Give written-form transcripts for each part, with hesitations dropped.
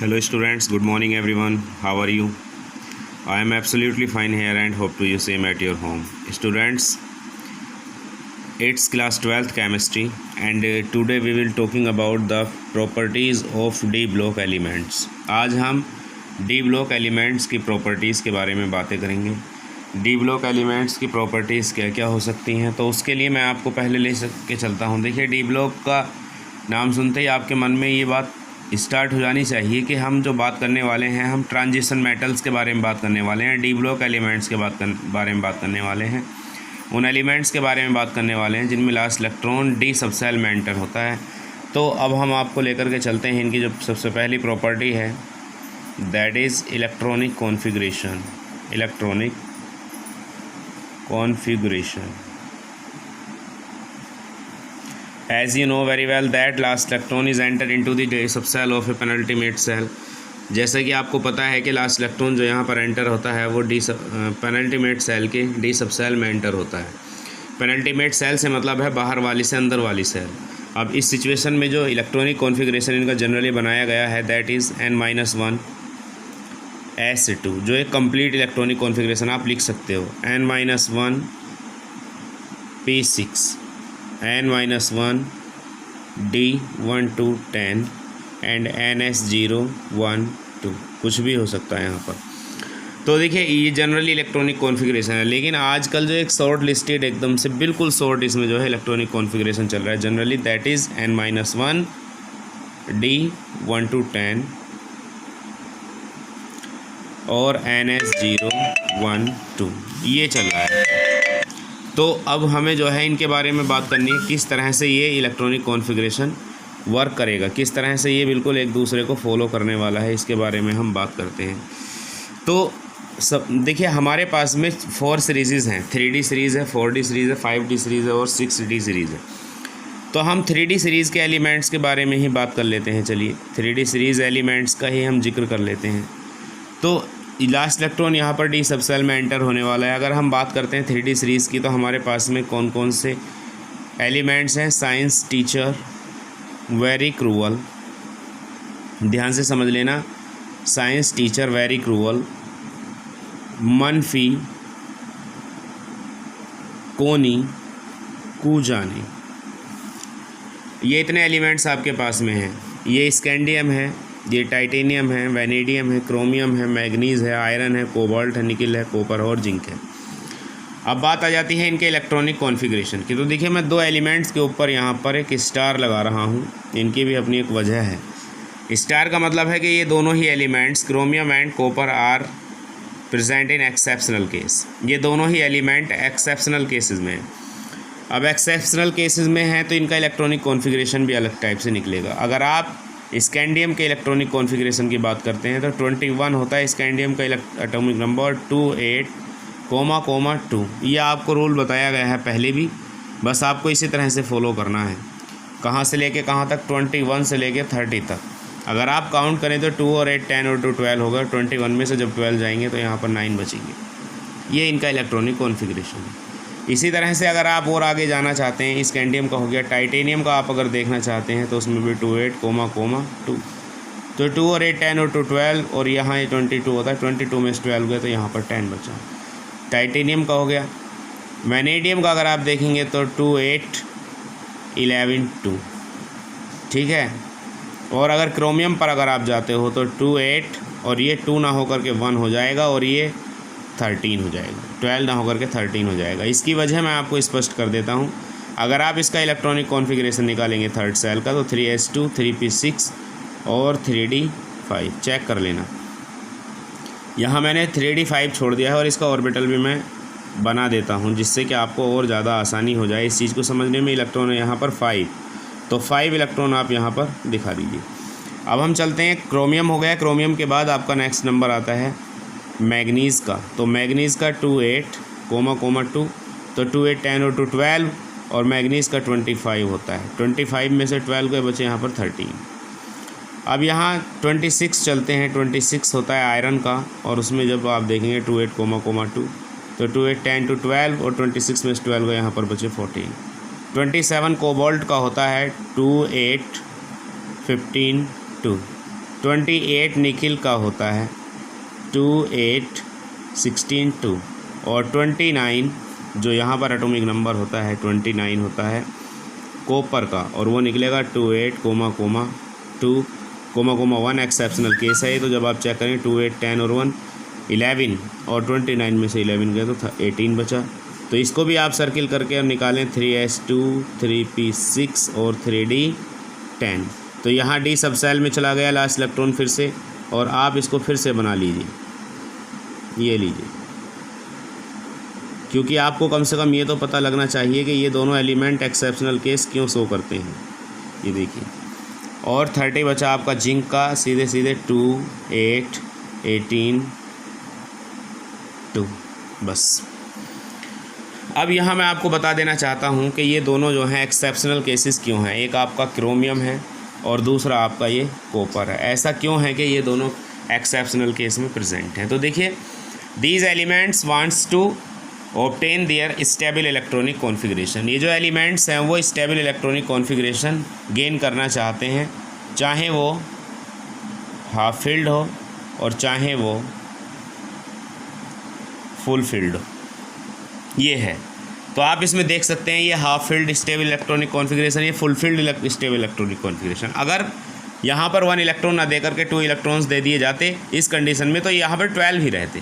Hello students, good morning everyone. How are you? I am absolutely fine here and hope to you same at your home. Students, it's class 12th chemistry and today we will talking about the properties of D block elements. आज हम D block elements की properties के बारे में बातें करेंगे. D block elements की properties क्या क्या हो सकती हैं, तो उसके लिए मैं आपको पहले ले के चलता हूँ. देखिए, D block का नाम सुनते ही आपके मन में ये बात स्टार्ट हो जानी चाहिए कि हम जो बात करने वाले हैं, हम ट्रांजिशन मेटल्स के बारे में बात करने वाले हैं, डी ब्लॉक एलिमेंट्स के बारे में बात करने वाले हैं, उन एलिमेंट्स के बारे में बात करने वाले हैं जिनमें लास्ट इलेक्ट्रॉन डी सबसेल में एंटर होता है. तो अब हम आपको लेकर के चलते हैं. इनकी जो सबसे पहली प्रॉपर्टी है that is electronic configuration. Electronic configuration. As you know very well that last electron is entered into the D subcell of a penultimate cell. जैसे कि आपको पता है कि लास्ट इलेक्ट्रॉन जो यहाँ पर एंटर होता है वो पेनल्टीमेट सेल के डी सबसेल में एंटर होता है. पेनल्टीमेट सेल से मतलब है बाहर वाली से अंदर वाली सेल. अब इस सिचुएशन में जो इलेक्ट्रॉनिक कॉन्फ़िगरेशन इनका जनरली बनाया गया है दैट इज़ N-1 S2, जो एक कंप्लीट इलेक्ट्रॉनिक कॉन्फ़िगरेशन आप लिख सकते हो. N-1 P6, N-1 D1210 and NS012, कुछ भी हो सकता है यहाँ पर. तो देखिए, ये जनरली इलेक्ट्रॉनिक कॉन्फ़िगरेशन है, लेकिन आजकल जो एक शॉर्ट लिस्टेड एकदम से बिल्कुल शॉर्ट इसमें जो है इलेक्ट्रॉनिक कॉन्फ़िगरेशन चल रहा है generally that is N-1 D1210 और NS012, ये चल रहा है. तो अब हमें जो है इनके बारे में बात करनी है, किस तरह से ये इलेक्ट्रॉनिक कॉन्फ़िगरेशन वर्क करेगा, किस तरह से ये बिल्कुल एक दूसरे को फॉलो करने वाला है, इसके बारे में हम बात करते हैं. तो सब देखिए, हमारे पास में 4 सीरीज़ हैं. 3D सीरीज़ है, 4D सीरीज़ है, 5D सीरीज़ है और 6D सीरीज़ है. तो हम 3D सीरीज़ के एलिमेंट्स के बारे में ही बात कर लेते हैं. चलिए, 3D सीरीज़ एलिमेंट्स का ही हम जिक्र कर लेते हैं. तो लास्ट इलेक्ट्रॉन यहाँ पर डी सबसेल में एंटर होने वाला है. अगर हम बात करते हैं 3D सीरीज़ की, तो हमारे पास में कौन कौन से एलिमेंट्स हैं. साइंस टीचर वेरी क्रूअल, ध्यान से समझ लेना. साइंस टीचर वेरी क्रूअल, मनफी, कोनी, कूजानी, ये इतने एलिमेंट्स आपके पास में हैं. ये स्कैंडियम है, ये टाइटेनियम है, वैनेडियम है, क्रोमियम है, मैग्नीज़ है, आयरन है, कोबाल्ट है, निकिल है, कॉपर और जिंक है. अब बात आ जाती है इनके इलेक्ट्रॉनिक कॉन्फ़िगरेशन की. तो देखिए, मैं 2 एलिमेंट्स के ऊपर यहाँ पर एक स्टार लगा रहा हूँ. इनकी भी अपनी एक वजह है. स्टार का मतलब है कि ये दोनों ही elements chromium and copper are present in exceptional case. ये दोनों ही एलिमेंट एक्सेप्शनल केसेस में हैं. अब एक्सेप्शनल केसेस में हैं तो इनका इलेक्ट्रॉनिक कॉन्फ़िगरेशन भी अलग टाइप से निकलेगा. अगर आप स्कैंडियम के इलेक्ट्रॉनिक कॉन्फ़िगरेशन की बात करते हैं तो 21 होता है स्कैंडियम का एटॉमिक नंबर, 28,2. ये आपको रूल बताया गया है पहले भी, बस आपको इसी तरह से फॉलो करना है. कहाँ से लेके कहाँ तक, 21 से लेके 30 तक. अगर आप काउंट करें तो 2 और 8 10 और 2 12 होगा. 21 में से जब 12 जाएंगे तो यहाँ पर 9 बचेंगे. ये इनका इलेक्ट्रॉनिक कॉन्फ़िगरेशन है. इसी तरह से अगर आप और आगे जाना चाहते हैं, स्कैंडियम का हो गया. टाइटेनियम का आप अगर देखना चाहते हैं तो उसमें भी 28, 2. तो 2 और 8 10 और 2 12 और यहाँ ये 22 होता है. 22 में से 12 गए तो यहाँ पर 10 बचा. टाइटेनियम का हो गया. वैनेडियम का अगर आप देखेंगे तो 2 8 11 2, ठीक है. और अगर क्रोमियम पर अगर आप जाते हो तो 2 8 और ये 2 ना होकर के 1 हो जाएगा और ये 13 हो जाएगा. 12 ना होकर के 13 हो जाएगा. इसकी वजह मैं आपको स्पष्ट कर देता हूँ. अगर आप इसका इलेक्ट्रॉनिक कॉन्फ़िगरेशन निकालेंगे थर्ड सेल का तो 3s2 3p6 और 3d5. चेक कर लेना, यहाँ मैंने 3d5 छोड़ दिया है और इसका ऑर्बिटल भी मैं बना देता हूँ जिससे कि आपको और ज़्यादा आसानी हो जाए इस चीज़ को समझने में. इलेक्ट्रॉन है यहाँ पर 5, तो 5 इलेक्ट्रॉन आप यहाँ पर दिखा दीजिए. अब हम चलते हैं, क्रोमियम हो गया. क्रोमियम के बाद आपका नेक्स्ट नंबर आता है मैग्नीज़ का. तो मैग्नीज़ का 2 8, 2, तो 2 8 10 और 2 12 और मैग्नीज़ का 25 होता है. 25 में से 12 के बचे यहाँ पर 13. अब यहाँ 26 चलते हैं. 26 होता है आयरन का और उसमें जब आप देखेंगे 2 8, 2, तो 2 8 10 to 12 और 26 में से 12 को यहाँ पर बचे 14. 27 कोबाल्ट का होता है 2 8 15 2. 28 निकिल का होता है, 2 8 16 2, और 29 जो यहाँ पर एटॉमिक नंबर होता है 29 होता है कॉपर का, और वो निकलेगा 28, 2, 1 एक्सेप्शनल केस है। तो जब आप चेक करें 2 8 10 और 1 11, और 29 में से 11 गया तो 18 बचा। तो इसको भी आप सर्किल करके और निकालें 3s2, 3p6 और 3d 10। तो यहाँ d सब सेल में चला गया लास्ट इलेक्ट्रॉन फिर से, और आप इसको फिर से बना लीजिए, ये लीजिए, क्योंकि आपको कम से कम ये तो पता लगना चाहिए कि ये दोनों एलिमेंट एक्सेप्शनल केस क्यों शो करते हैं। ये देखिए, और 30 बचा आपका जिंक का, सीधे सीधे 2 8 18 2 बस। अब यहाँ मैं आपको बता देना चाहता हूँ कि ये दोनों जो हैं एक्सेप्शनल केसेस क्यों हैं। एक आपका क्रोमियम है और दूसरा आपका ये कॉपर है। ऐसा क्यों है कि ये दोनों एक्सेप्शनल केस में प्रेजेंट हैं? तो देखिए, these elements wants to obtain their stable electronic configuration. ये जो एलिमेंट्स हैं वो स्टेबल इलेक्ट्रॉनिक कॉन्फ़िगरेशन गेन करना चाहते हैं, चाहे वो हाफ फिल्ड हो और चाहे वो फुल फिल्ड हो। ये है, तो आप इसमें देख सकते हैं ये half filled stable electronic configuration, ये full filled stable electronic configuration. अगर यहाँ पर 1 इलेक्ट्रॉन ना दे करके 2 इलेक्ट्रॉन्स दे दिए जाते इस कंडीशन में, तो यहाँ पर 12 ही रहते,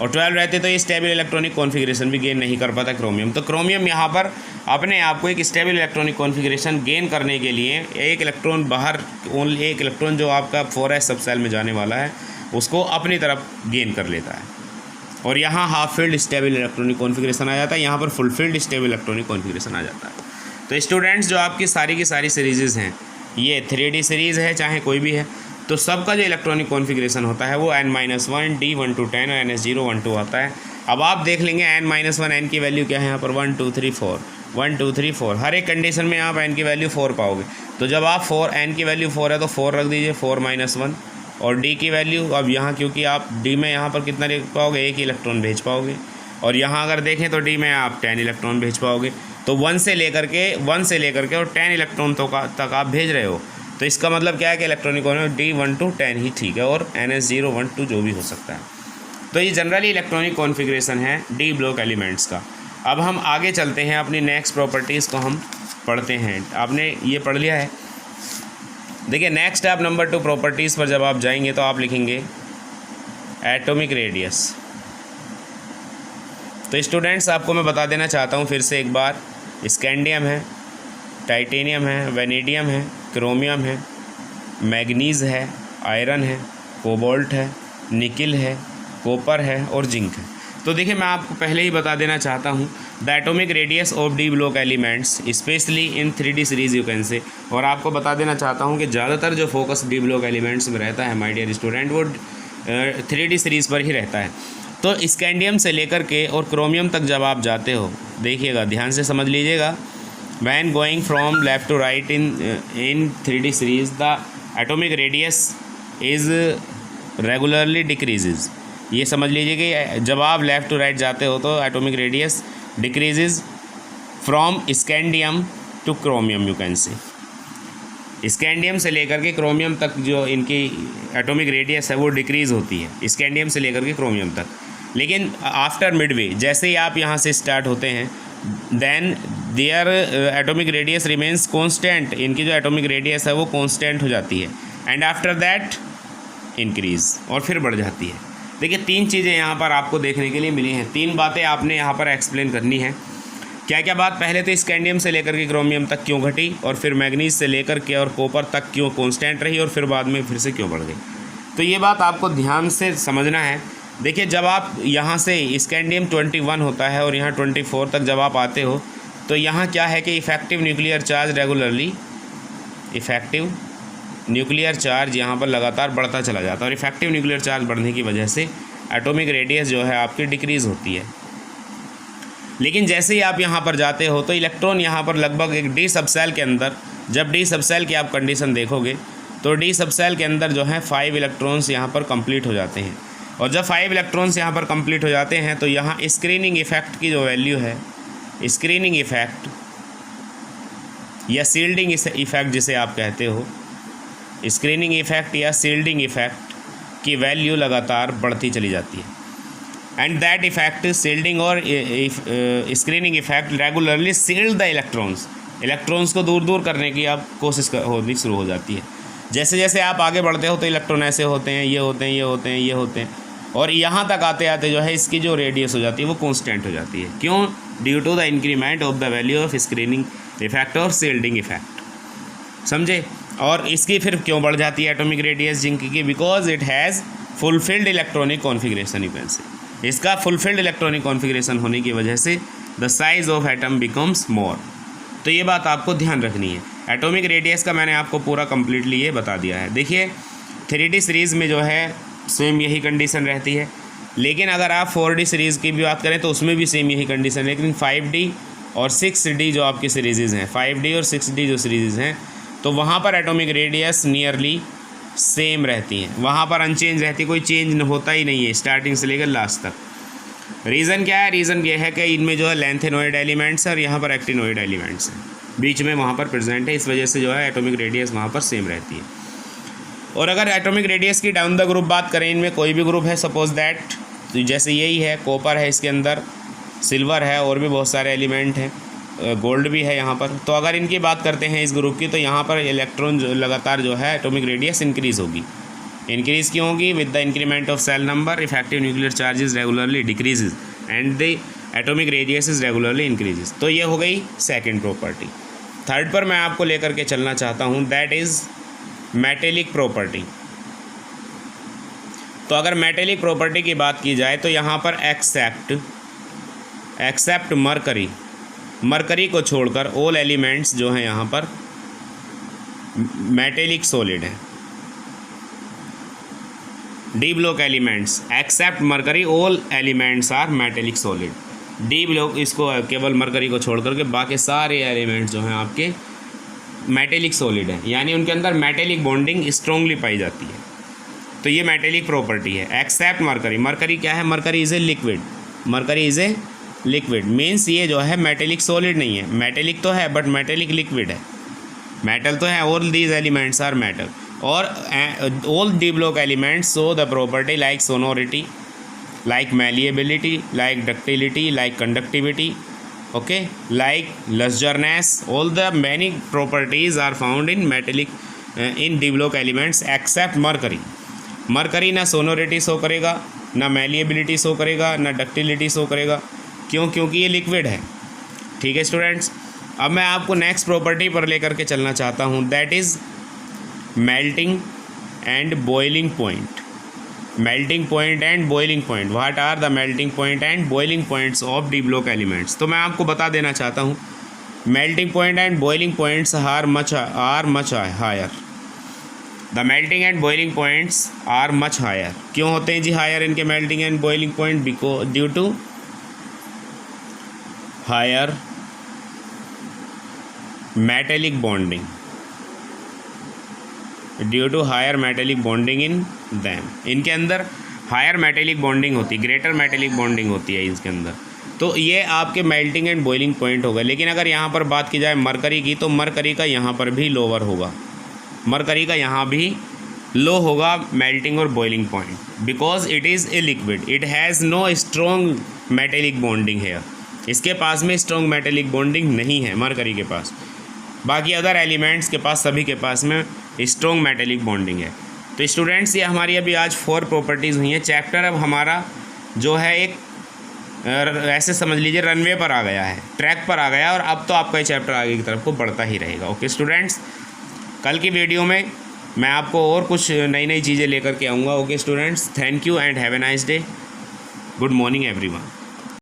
और 12 रहते तो ये स्टेबल इलेक्ट्रॉनिक कॉन्फ़िगरेशन भी गेन नहीं कर पाता क्रोमियम। तो क्रोमियम यहाँ पर अपने आप को एक स्टेबल इलेक्ट्रॉनिक कॉन्फ़िगरेशन गेन करने के लिए एक इलेक्ट्रॉन बाहर, ओनली एक इलेक्ट्रॉन जो आपका 4s सब सेल में जाने वाला है उसको अपनी तरफ गेन कर लेता है, और यहाँ half filled stable electronic configuration आ जाता है, यहाँ पर full filled stable electronic configuration आ जाता है। तो स्टूडेंट्स, जो आपकी सारी की सारी सीरीज़ हैं, ये 3D सीरीज़ है चाहे कोई भी है, तो सबका जो इलेक्ट्रॉनिक कॉन्फ़िगरेशन होता है वो n-1 d 1 to 10 और ns0 1 2 आता है। अब आप देख लेंगे n-1 n की वैल्यू क्या है यहाँ पर 1 2 3 4 1 2 3 4, हर एक कंडीशन में आप n की वैल्यू 4 पाओगे। तो जब आप n की वैल्यू 4 है तो 4 रख दीजिए, 4-1, और d की वैल्यू अब यहाँ, क्योंकि आप d में यहाँ पर कितना लिख पाओगे, 1 इलेक्ट्रॉन भेज पाओगे, और यहाँ अगर देखें तो d में आप 10 इलेक्ट्रॉन भेज पाओगे। तो 1 से लेकर के और 10 इलेक्ट्रॉन तक आप भेज रहे हो, तो इसका मतलब क्या है कि इलेक्ट्रॉनिक d 1 to 10 ही ठीक है, और ns0 1 2 जो भी हो सकता है। तो ये जनरली इलेक्ट्रॉनिक कॉन्फ़िगरेशन है डी ब्लॉक एलिमेंट्स का। अब हम आगे चलते हैं, अपनी नेक्स्ट प्रॉपर्टीज़ को हम पढ़ते हैं। आपने ये पढ़ लिया है, देखिए नेक्स्ट आप नंबर 2 प्रॉपर्टीज़ पर जब आप जाएंगे तो आप लिखेंगे एटॉमिक रेडियस। तो स्टूडेंट्स, आपको मैं बता देना चाहता हूँ फिर से एक बार, स्कैंडियम है, टाइटेनियम है, वेनेडियम है, क्रोमियम है, मैग्नीज़ है, आयरन है, कोबाल्ट है, निकिल है, कॉपर है और जिंक है। तो देखिए, मैं आपको पहले ही बता देना चाहता हूँ the atomic radius of D block elements specially in 3D series you can से, और आपको बता देना चाहता हूँ कि ज़्यादातर जो फोकस डी ब्लॉक एलिमेंट्स में रहता है माय डियर स्टूडेंट, वो 3D सीरीज़ पर ही रहता है। तो स्कैंडियम से लेकर के और क्रोमियम तक जब आप जाते हो, देखिएगा ध्यान से समझ लीजिएगा, when going from left to right in 3D series the atomic radius is regularly decreases। ये समझ लीजिए कि जब आप लेफ़्ट टू राइट जाते हो तो atomic radius decreases from scandium two chromium, you can से स्कैंडियम से लेकर के क्रोमियम तक जो इनकी एटॉमिक रेडियस है वो डिक्रीज़ होती है, स्कैंडियम से लेकर के क्रोमियम तक। लेकिन आफ्टर मिडवे, जैसे ही आप यहाँ से स्टार्ट होते हैं, then their atomic radius remains constant, इनकी जो एटॉमिक रेडियस है वो कॉन्स्टेंट हो जाती है, एंड आफ्टर दैट इंक्रीज़, और फिर बढ़ जाती है। देखिए, 3 चीज़ें यहाँ पर आपको देखने के लिए मिली हैं, 3 बातें आपने यहाँ पर एक्सप्लेन करनी है। क्या क्या बात? पहले तो स्कैंडियम से लेकर के क्रोमियम तक क्यों घटी, और फिर मैग्नीज से लेकर के और कॉपर तक क्यों कांस्टेंट रही, और फिर बाद में फिर से क्यों बढ़ गई। तो ये बात आपको ध्यान से समझना है। देखिए, जब आप यहाँ से स्कैंडियम 21 होता है और यहाँ 24 तक जब आप आते हो, तो यहाँ क्या है कि effective nuclear charge regularly, effective nuclear charge यहाँ पर लगातार बढ़ता चला जाता है, और इफ़ेक्टिव न्यूक्लियर चार्ज बढ़ने की वजह से एटॉमिक रेडियस जो है आपकी डिक्रीज़ होती है। लेकिन जैसे ही आप यहाँ पर जाते हो तो इलेक्ट्रॉन यहाँ पर लगभग एक डी सबसेल के अंदर, जब डी सबसेल की आप कंडीशन देखोगे तो डी सबसेल के अंदर जो है 5 इलेक्ट्रॉन्स यहाँ पर कंप्लीट हो जाते हैं, और जब 5 इलेक्ट्रॉन्स यहाँ पर कंप्लीट हो जाते हैं तो यहाँ स्क्रीनिंग इफ़ेक्ट की जो वैल्यू है, स्क्रीनिंग इफ़ेक्ट या शील्डिंग इफ़ेक्ट जिसे आप कहते हो, स्क्रीनिंग इफेक्ट या शील्डिंग इफेक्ट की वैल्यू लगातार बढ़ती चली जाती है। एंड दैट इफेक्ट शील्डिंग और screening effect regularly shield the electrons को दूर दूर करने की आप कोशिश होनी शुरू हो जाती है। जैसे जैसे आप आगे बढ़ते हो तो इलेक्ट्रॉन ऐसे होते हैं, ये होते हैं, ये होते हैं, ये होते हैं, और यहाँ तक आते आते जो है इसकी जो रेडियस हो जाती है वो कांस्टेंट हो जाती है। क्यों? Due to the increment of the value of screening effect और शील्डिंग इफेक्ट। समझे? और इसकी फिर क्यों बढ़ जाती है एटॉमिक रेडियस जिंक की? Because it has fulfilled electronic configuration. You can say इसका फुलफिल्ड इलेक्ट्रॉनिक कॉन्फिगरेशन होने की वजह से the size of atom becomes more. तो ये बात आपको ध्यान रखनी है। एटॉमिक रेडियस का मैंने आपको पूरा कम्प्लीटली ये बता दिया है। देखिए 3D सीरीज़ में जो है सेम यही कंडीशन रहती है, लेकिन अगर आप 4D सीरीज़ की भी बात करें तो उसमें भी सेम यही कंडीशन है। लेकिन 5D और 6D जो आपकी सीरीज़ हैं, 5D और 6D जो सीरीज़ हैं, तो वहाँ पर एटॉमिक रेडियस नियरली सेम रहती हैं, वहाँ पर अनचेंज रहती है, कोई चेंज होता ही नहीं है स्टार्टिंग से लेकर लास्ट तक। रीज़न क्या है? रीज़न ये है कि इनमें जो है लैंथेनोइड एलिमेंट्स है और यहाँ पर एक्टिनोइड एलिमेंट्स हैं, बीच में वहाँ पर प्रेजेंट है, इस वजह से जो है एटॉमिक रेडियस वहाँ पर सेम रहती है। और अगर एटॉमिक रेडियस की डाउन द ग्रुप बात करें, इनमें कोई भी ग्रुप है, सपोज दैट, तो जैसे यही है, कॉपर है इसके अंदर, सिल्वर है, और भी बहुत सारे एलिमेंट हैं, गोल्ड भी है यहाँ पर। तो अगर इनकी बात करते हैं इस ग्रुप की, तो यहाँ पर इलेक्ट्रॉन लगातार जो है एटॉमिक रेडियस इंक्रीज़ होगी। इंक्रीज़ क्यों होगी? With the increment of shell number effective nuclear charges regularly decreases and the atomic radius is regularly increases. तो ये हो गई सेकेंड प्रॉपर्टी। थर्ड पर मैं आपको लेकर के चलना चाहता हूँ, दैट इज़ मेटेलिक प्रॉपर्टी। तो अगर मेटेलिक प्रॉपर्टी की बात की जाए तो यहाँ पर एक्सेप्ट मरकरी को छोड़कर ऑल एलिमेंट्स जो हैं यहाँ पर मेटेलिक सॉलिड हैं। D block elements except mercury all elements are metallic solid. D block, इसको केवल मरकरी को छोड़ करके बाकी सारे एलिमेंट्स जो हैं आपके मेटेलिक सॉलिड हैं, यानी उनके अंदर मेटेलिक बॉन्डिंग स्ट्रांगली पाई जाती है। तो ये मेटेलिक प्रॉपर्टी है। एक्सेप्ट मरकरी, मरकरी क्या है? Mercury is a liquid, mercury is a liquid means ये जो है मेटेलिक सॉलिड नहीं है, मेटेलिक तो है बट मेटेलिक लिक्विड है। मेटल तो है, all these elements are metal. और all d block elements show the property like sonority, like malleability, like ductility, like conductivity, okay, like lusurness. All the many properties are found in metallic in d block elements except mercury. mercury ना sonority show करेगा, ना malleability show करेगा, ना ductility show करेगा। क्यों? क्योंकि ये liquid है। ठीक है स्टूडेंट्स, अब मैं आपको नेक्स्ट प्रॉपर्टी पर लेकर के चलना चाहता हूँ, that is melting and boiling point. Melting point and boiling point, what are the melting point and boiling points of D block elements. तो मैं आपको बता देना चाहता हूँ, melting point and boiling points are much higher. The melting and boiling points are much higher. क्यों होते हैं जी हायर इनके melting and boiling point? Because due to higher metallic bonding, due to higher metallic bonding in them. इनके अंदर higher metallic bonding होती है, greater metallic bonding होती है इसके अंदर। तो ये आपके मेल्टिंग एंड बॉइलिंग पॉइंट होगा। लेकिन अगर यहाँ पर बात की जाए मरकरी की, तो मरकरी का यहाँ पर भी लोअर होगा, मरकरी का यहाँ भी लो होगा मेल्टिंग और boiling point, because it is a liquid, it has no strong metallic bonding है। इसके पास में स्ट्रॉन्ग मेटेलिक बॉन्डिंग नहीं है मरकरी के पास। बाकी अदर एलिमेंट्स के पास, सभी के पास में स्ट्रॉन्ग मेटेलिक बॉन्डिंग है। तो स्टूडेंट्स, ये हमारी अभी आज 4 प्रॉपर्टीज़ हुई हैं। चैप्टर अब हमारा जो है एक ऐसे समझ लीजिए रनवे पर आ गया है, ट्रैक पर आ गया, और अब तो आपका ये चैप्टर आगे की तरफ को बढ़ता ही रहेगा। ओके स्टूडेंट्स, कल की वीडियो में मैं आपको और कुछ नई नई चीज़ें लेकर के आऊँगा। Okay students, thank you and have a nice day. Good morning everyone.